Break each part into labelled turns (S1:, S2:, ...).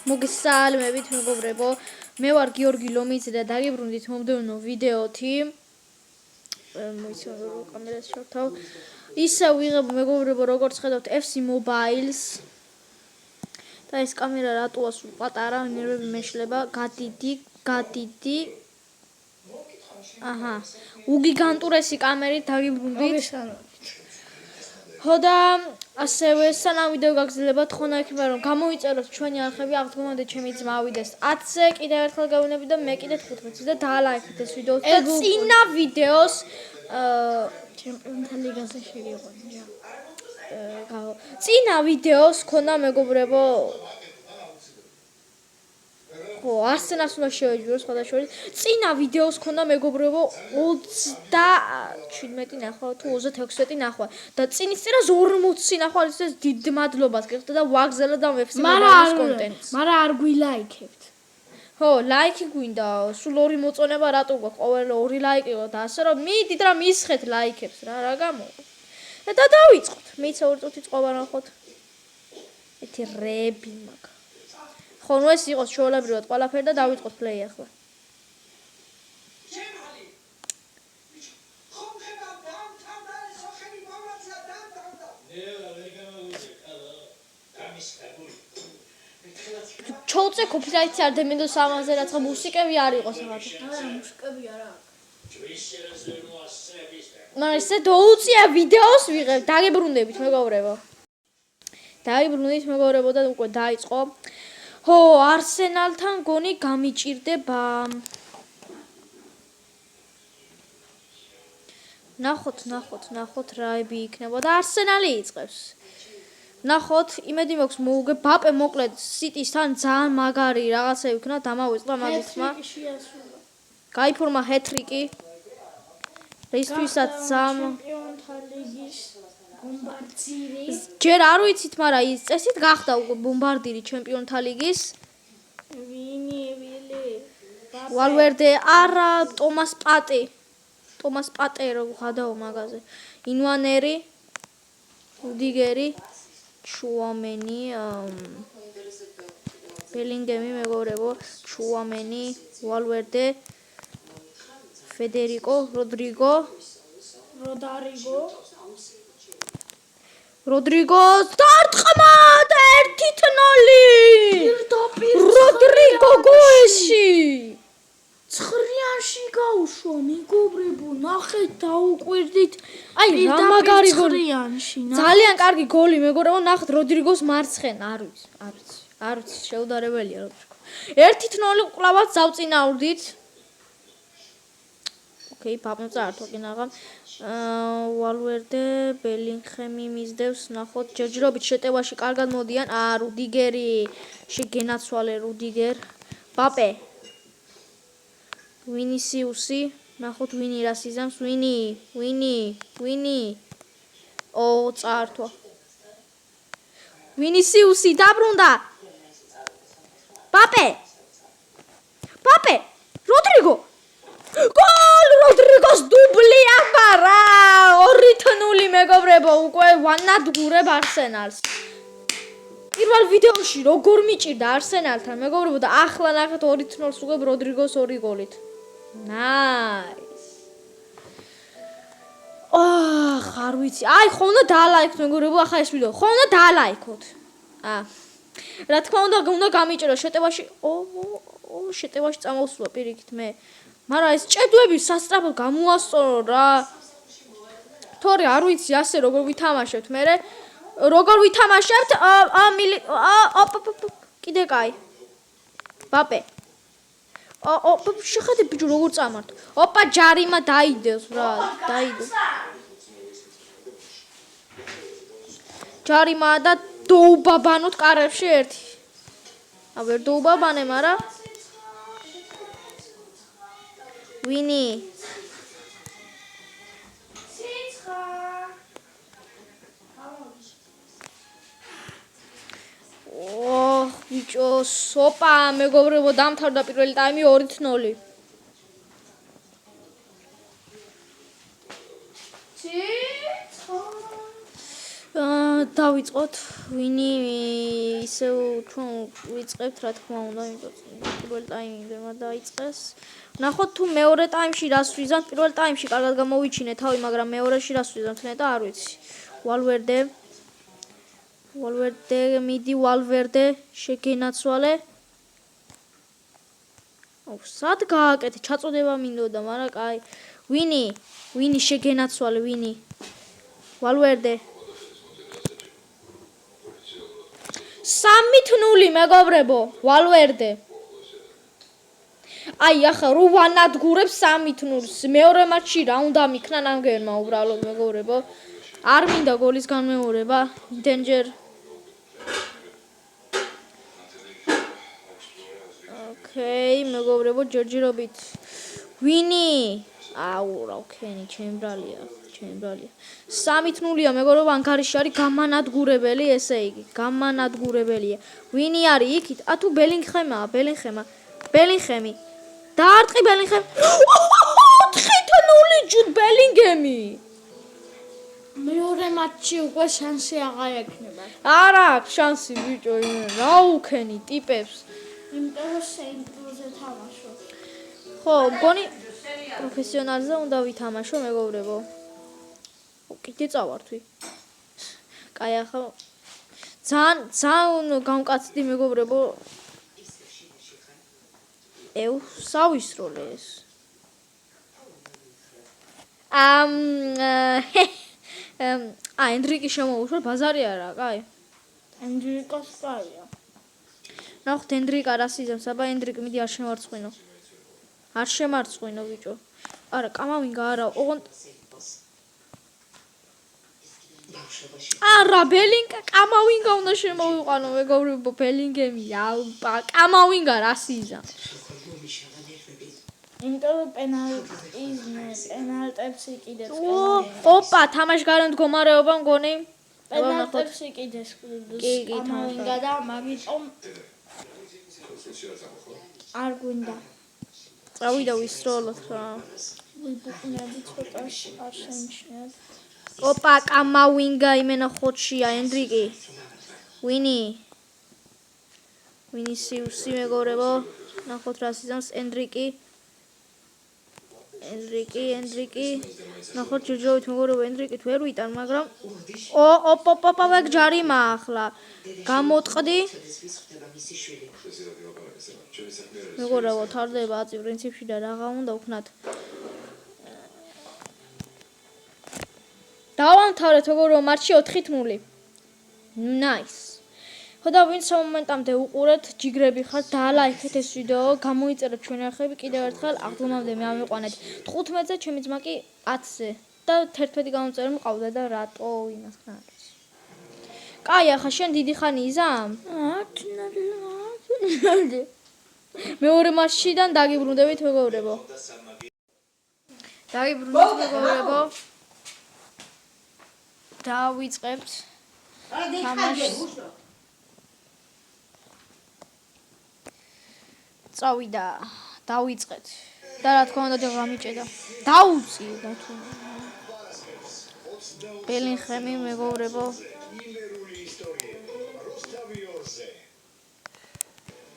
S1: მოგესალმებით მეგობრებო, მე ვარ გიორგი ლომიძე და დაგიბრუნდით მომდევნო ვიდეოთი. მოიცავ რომ კამერას შევთავ. ისე ვიღებ მეგობრებო, როგორც ხედავთ FC Mobiles. და ეს კამერა რატოა სულ პატარა, ნერვები მეშლება, გადიდი. აჰა. უგიგანტურესი კამერით დაგიბრუნდით. ხო და ასევე სანამ ვიდეო გაგზელებათ ხონა იქნება რომ გამოიწეროთ ჩვენი არხები აღდგომამდე ჩემი ძმა ავიდეს 10-ზე კიდევ ერთხელ გავინებით და მე კიდე 15-ზე და დაალაიქეთ ეს ვიდეო და წინა ვიდეოს ჩემპიონთა ლიგაზე შევიყვანე წინა ვიდეოს ქონა მეგობრებო ხო არსენალს უნდა შევეჯვირო სხვადასხვა წინა ვიდეოს ქონა მეგობრებო 37 ნახვა თუ 36 ნახვა და წინის წერას 40 ნახვა ის დიდ მადლობას გიხდით და ვაგზავნე და FC Mobiles კონტენტს
S2: მაგრამ არ გვილაიქებთ
S1: ხო ლაიქი გვინდა სულ 2 მოწონება რატო გვაქვს ყოველ 2 ლაიკი და ასე რომ მიდით რა მისხეთ ლაიქებს რა გამო და დავიწყოთ მეც 2 წუთი წყობა ნახოთ ეთი რები მაგ ხო ნუ ეს იყოს ჩვეულებრივად ყველაფერი და დავიწყოთ პლეი ახლა ჩოუწე კოპირაიტი არ დემენდო სამაზე რაცა მუსიკები არ იყოს რაღაც
S2: არა მუსიკები არა
S1: მაგრამ ესე დაუწია ვიდეოს ვიღებ დაგიბრუნდებით მეგობრებო და უკვე დაიწყო ხო არსენალთან გონი გამიჭირდება ნახოთ რაები იქნება და არსენალი იწყებს ნახოთ იმედი მაქვს მოუგე ბაპე მოკლედ სიტისთან ძალიან მაგარი რაღაცა იქნა დამავიწყდა მაგითმა გაიფორმა ჰეტრიკი რისთვისაც
S2: ჩემპიონთა ლიგის ბომბარდირი
S1: ჯერ არ ვიცით მაგრამ ის წესით გახდა უკვე ბომბარდირი ჩემპიონთა ლიგის
S2: ვინი
S1: ვალვერდე არა ტომას პატე რო ხადაო მაგაზე ინვანერი რუდიგერი ჩუამენი ბელინგემი მეგობრებო ჩუამენი ვალვერდე ფედერიკო როდრიგო სტარტყმად 1-0 როდრიგო გოეში
S2: ცხრიანში გაუშვა მეგობრებო ნახეთ დაუკვირდით
S1: აი რა მაგარი გოლი
S2: ცხრიანში
S1: ძალიან კარგი გოლი მეგობრებო ნახეთ როდრიგოს მარცხენა არ ვიცი შეუდარებელია როდრიგო 1-0 კლავაც დავწინაურდით ოკეი ბაბნო წაართვა კი ნაღამ ვალვერდე ბელინგჰემი მისდევს ნახოთ ჯერჯერობით შეტევაში კარგად მოდიან რუდიგერი შეგენაცვალე რუდიგერ ბაპე ვინისიუსი ნახოთ ვინი რას იზამს ვინი წაართვა ვინისიუსი დაბრუნდა ბაპე როდრიგო გოლ როდრიგოს დუბლი აბარა 2-0 მეგობრებო უკვე ვანადგურებ არსენალს პირველ ვიდეოში როგორ მიჭირდა არსენალთან მეგობრებო და ახლა ნახეთ 2-0-ს უგებ როდრიგოს 2 გოლით ნაის არ ვიცი აი ხო უნდა დაალაიქოთ მეგობრებო ახლა ეს ვიდეო ხო უნდა დაალაიქოთ რა თქმა უნდა გამიჭირო შეტევაში შეტევაში წამოვსვლა პირიქით მე მაგრამ ეს ჭედვები სასწრაფოდ გამოასწორო რა თორე არ ვიცი ასე როგორ ვითამაშებთ მე როგორ ვითამაშებთ კიდე კაი ბაპე შეხედე ბიჭო როგორ წამართ ჯარიმა დაიდევს რა დაიდო ჯარიმა და დაუბაბანოთ კარებში ერთი ვერ დაუბაბანე მაგრამ ვინი ბიჭო სოპა მეგობრებო დამთავრდა პირველი ტაიმი 2-0 და დავიწყოთ. ვინი ისევ ჩვენ ვიწყებთ, რა თქმა უნდა, იმიტომ პირველ ტაიმში დაიწყეს. ნახოთ თუ მეორე ტაიმში რას ვიზამთ. პირველ ტაიმში კარგად გამოვიჩინე თავი, მაგრამ მეორეში რას ვიზამთ, ნეტა არ ვიცი. ვალვერდე მიდი ვალვერდე შეგენაცვალე. სად გააკეთე? ჩაწოდება მინდოდა, მაგრამ კაი. ვინი შეგენაცვალე, ვინი? ვალვერდე. 3-0 მეგობრებო, ვალვერდე. აი, ახლა რო ვანადგურებ 3-0-ს. მეორე მატჩში რა უნდა მიქნა ნამგერმა უბრალოდ მეგობრებო. არ მინდა გოლის განმეორება. დენჯერ. ოკეი, მეგობრებო, ჯერჯერობით. ვინი? აუ, რა ვქენი, ჩემი ბრალია. 3-0-ია მეგობრებო, ანგარიში არის გამანადგურებელი, ესე იგი, გამანადგურებელია. ვინი არის იქით? თუ ბელინგჰემი. დაარტყი ბელინგჰემი. 4-0 ჯუდ ბელინგემი.
S2: მეორე მატჩი უკვე შანსი აღარ ექნება.
S1: არა აქვს შანსი ბიჭო, რა უქენი ტიპებს.
S2: იმიტომ რომ სეინტზე თამაშობ.
S1: ხო, მგონი პროფესიონალზე უნდა ვითამაშო მეგობრებო. კიდე წავართვი. კაი, ახლა ძალიან გამკაცდი მეგობრებო. სავისროლე ეს. ენდრიკი შემოუშვა, ბაზარი არა, კაი.
S2: ენდრიკოს კაია.
S1: ნახოთ ენდრიკა რას იზამს, აბა ენდრიკ მიდი არ შემარცხვინო ბიჭო. არა, კამავინგა არა, ოღონდ არა, ბელინგა კამავინგა უნდა შემოვიყვანო მეგობრებო, ბელინგემი, კამავინგა რას იზამს?
S2: იმიტომ რომ პენალტებს იყიდეს.
S1: ოპა, თამაში გარე მდგომარეობა მგონი.
S2: პენალტებს იყიდეს.
S1: კი,
S2: კამავინგა და მაგიტომ არ გვინდა.
S1: წავიდა ვისროლოთ რა.
S2: ვიბუყნები ცოტაში არ შემჩნიათ.
S1: ოპა, კამავინგა იმენა ხოჩია, ენდრიკი. ვინი სიუსი მეგობრებო, ნახოთ რას იზამს ენდრიკი. ნახოთ ჯერჯერობით მეგობრებო, ენდრიკით ვერ ვიტან, მაგრამ ოპა, ვეგ ჯარიმა ახლა. გამოტყდი. მეგობრებო, თარდება აწი პრინციპში და რაღა უნდა ვქნათ. დავამთავრეთ მეგობრებო მატჩი 4-0. Nice. ხო და ვინც მომენტამდე უყურეთ, ჯიგრები ხართ, დაალაიქეთ ეს ვიდეო, გამოიწერეთ ჩვენი არხები, კიდევ ერთხელ აღდგომამდე მე ამიყვანეთ 15-ზე, ჩემი ძმა კი 10-ზე და 11 გამომწერი მყავდა და რატო იმას რა არის. კაი, ახლა შენ დიდი ხანი იზამ? მეორე მატჩიდან დაგიბრუნდებით მეგობრებო. დავიწყებთ თამაშს. წავიდა, დავიწყეთ. და რა თქმა უნდა გამიჭედა. დაუწი და თუ ბელინგჰემი მეგობრებო.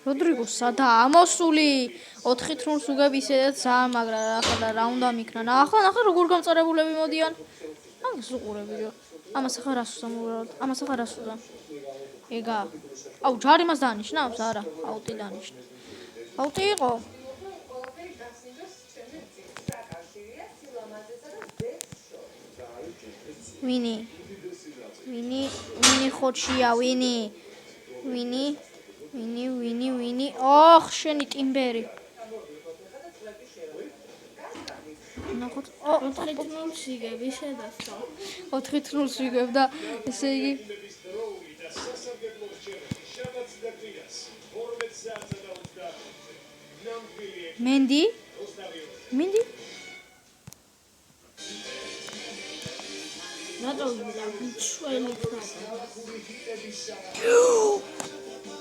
S1: როდრიგო სადაა ამოსული? 4-0-ს უგებ ისედაც მაგრამ ახლა რა უნდა მიქნა? ახლა როგორ გამწარებულები მოდიან? მაგას უყურებიო. ამას ახლა რას უზამ უბრალოდ? ეგა. აუ, ჯარიმას დანიშნავს? არა, აუტი დანიშნა. აუტი იყო. ვინი ხოჩია, ვინი? ოხ, შენი ტიმბერი. ნახოთ,
S2: 4-0-ს იგები შედასწავ.
S1: 4-0-ს იგებ და ესე იგი მენდი?
S2: რატო ჩვენი ფრაზა?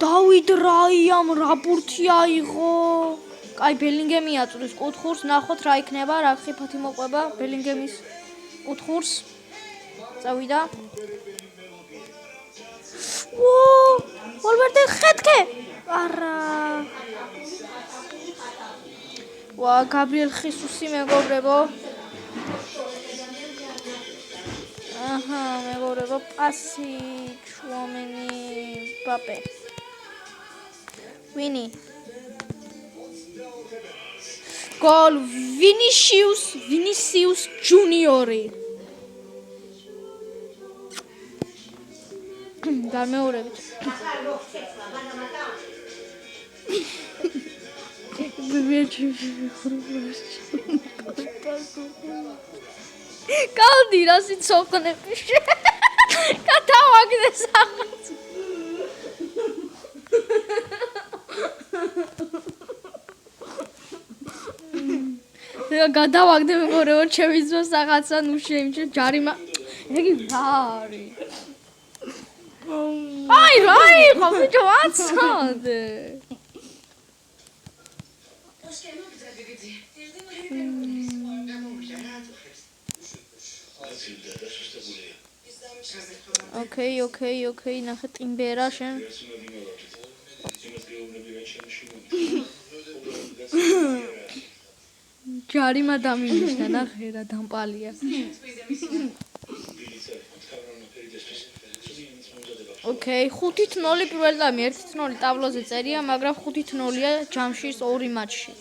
S1: დავიდ რაიამ რა ბურთი აიღო. კაი, ბელინგემი აწვდის კუთხურს, ნახოთ რა იქნება, რა ხიფათი მოყვება ბელინგემის კუთხურს. წავიდა. ო ვოლვერდე ხეთქე არა ვა გაბრიელ ხისუსი მეგობრებო აჰა მეგობრებო პასი ჩუამენი ბაპე ვინი გოლ ვინისიუს ჯუნიორი გამეორებით კალდი რასი ცოყნები გადავაგდე სახაც გადავაგდე მეგობრებო ჩემი ძმა სახაცა ნუ შეიმჩნევ ჯარიმა ეგი რა არის აი რა იყო ბიჭო აცოდე ოკეი ნახე ტიმბერა შენ ჯარიმა დამინიშნა ნახე რა დამპალია ოკეი 5-0 პირველ ტაიმი 1-0 ტაბლოზე წერია მაგრამ 5-0-ია ჯამშის ორი მატჩში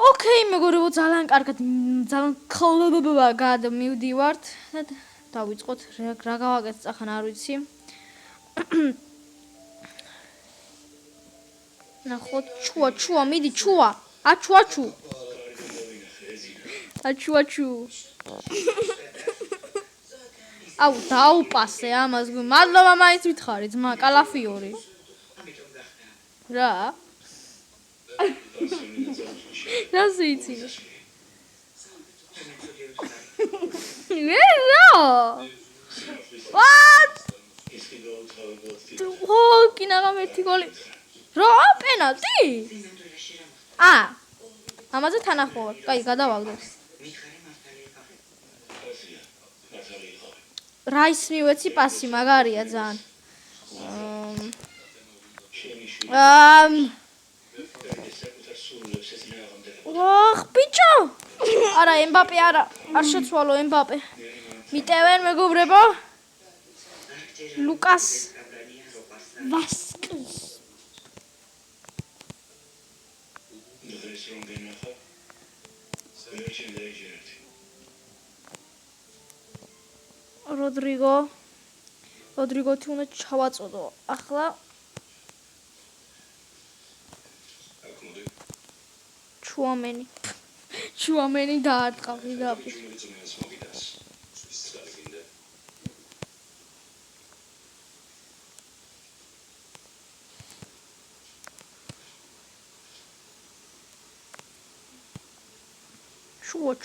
S1: ოკეი მეგობრებო ძალიან კარგად ძალიან კლუბად მივდივართ დავიწყოთ რა გავაკეთე წახან არ ვიცი ნახოთ ჩუა მიდი ჩუა აჩუ აუ დაუპასე ამას მადლობა მაინც ვითხარი ძმა კალაფიორი რა რასი იცი what ო კინაღამ ერთი გოლი რა პენალტი ამაზე თანახმოვარ კაი გადავაგდოთ რაის მივეცი პასი მაგარია ძალიან ოხ ბიჭო არა ემბაპე არა არ შეცვალო ემბაპე მიტევენ მეგობრებო ლუკას ვასკეს როდრიგოთი უნდა ჩავაწოდო ახლა ჩუამენი დაარტყავდი დაბი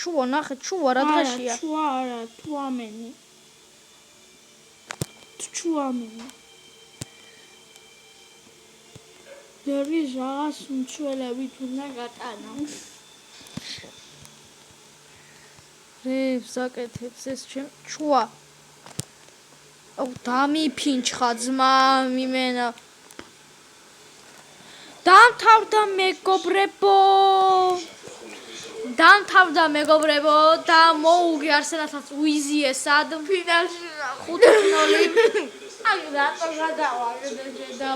S1: ჩუა ნახე ჩუა რა დღეშია
S2: ჩუა არა ჩუამენი დერბის რაღაც უმჩველებით უნდა გატანა
S1: ზაკეთებს ეს ჩემ ჩუა აუ დამიფინჩხა ძმა მიმენა დამთავრდა მეგობრებო და მოუგე არსენასაც უიზიესად ფინალში 5-0 აი რატო გადავაგდე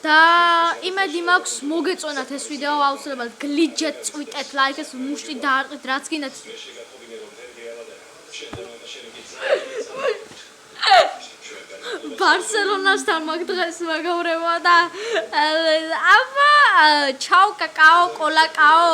S1: და იმედი მაქვს მოგეწონათ ეს ვიდეო აუცილებლად გლიჯეთ წვიტეთ ლაიქს მუშტი დაარტყით რაც გინდათ ბარსელონასთან მაგ დღეს მეგობრებო და აბა ჩაო კაკაო კოლაკაო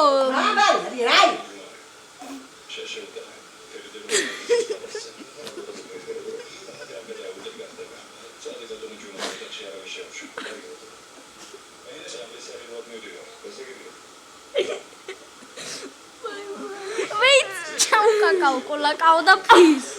S1: wait, ciao cacao con la cauda please.